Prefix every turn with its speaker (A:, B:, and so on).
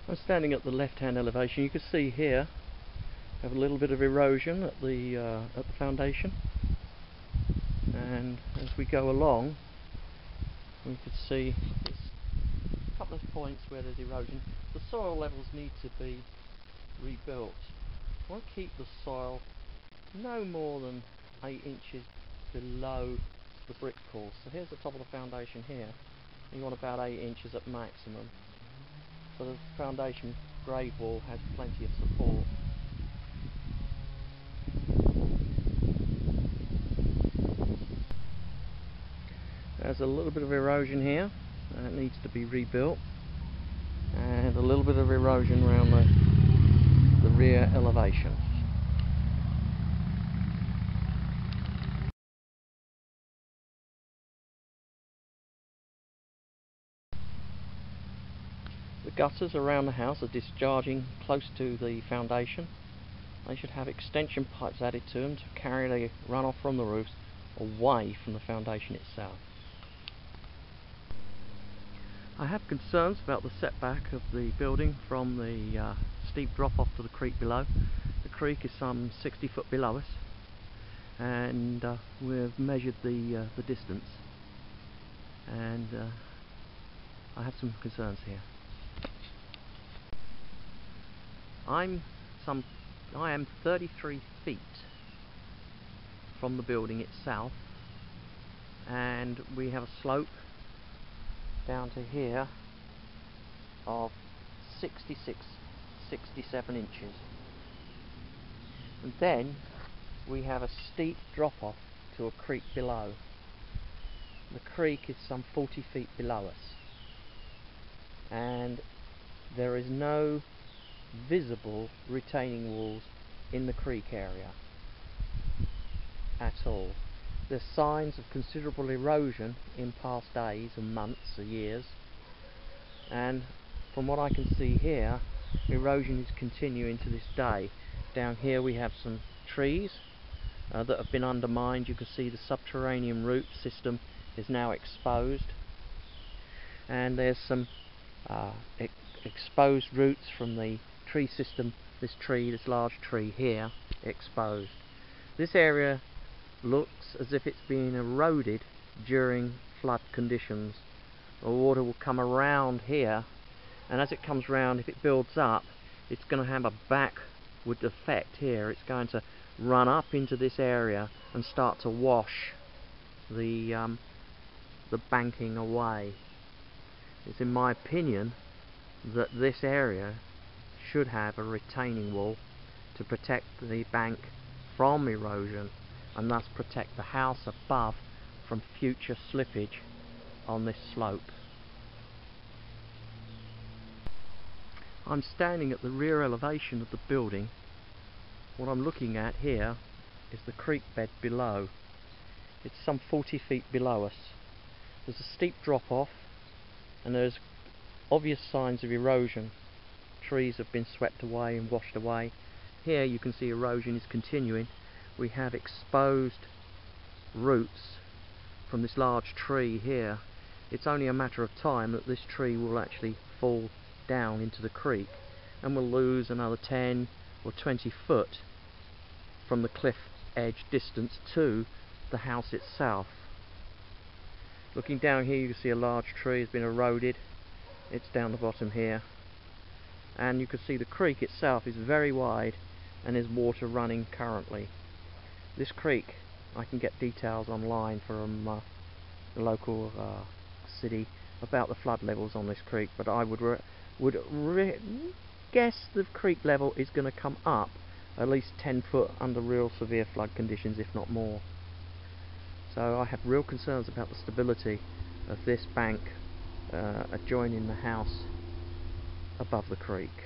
A: I'm standing at the left-hand elevation. You can see here we have a little bit of erosion at the foundation, and as we go along we can see there's a couple of points where there's erosion. The soil levels need to be rebuilt. I want to keep the soil no more than 8 inches below the brick course. So here's the top of the foundation here. You want about 8 inches at maximum, so the foundation grade wall has plenty of support. There's a little bit of erosion here, and it needs to be rebuilt, and a little bit of erosion around the rear elevation. The gutters around the house are discharging close to the foundation. They should have extension pipes added to them to carry the runoff from the roofs away from the foundation itself. I have concerns about the setback of the building from the steep drop off to the creek below. The creek is some 60 foot below us, and we've measured the distance, and I have some concerns here. I am 33 feet from the building itself, and we have a slope down to here of 66-67 inches, and then we have a steep drop off to a creek below. The creek is some 40 feet below us, and there is no visible retaining walls in the creek area at all. There's signs of considerable erosion in past days and months or years, and from what I can see here, erosion is continuing to this day. Down here we have some trees that have been undermined. You can see the subterranean root system is now exposed, and there's some exposed roots from the tree system. This large tree here, exposed. This area looks as if it's being eroded during flood conditions. The water will come around here, and as it comes round, if it builds up, it's going to have a backward effect here. It's going to run up into this area and start to wash the banking away. It's in my opinion that this area should have a retaining wall to protect the bank from erosion, and thus protect the house above from future slippage on this slope. I'm standing at the rear elevation of the building. What I'm looking at here is the creek bed below. It's some 40 feet below us. There's a steep drop off, and there's obvious signs of erosion. Trees have been swept away and washed away. Here you can see erosion is continuing. We have exposed roots from this large tree here. It's only a matter of time that this tree will actually fall down into the creek, and we'll lose another 10 or 20 foot from the cliff edge distance to the house itself. Looking down here, you can see a large tree has been eroded. It's down the bottom here, and you can see the creek itself is very wide and there's water running currently. This creek, I can get details online from the local city about the flood levels on this creek, but I would guess the creek level is going to come up at least 10 foot under real severe flood conditions, if not more. So I have real concerns about the stability of this bank adjoining the house above the creek.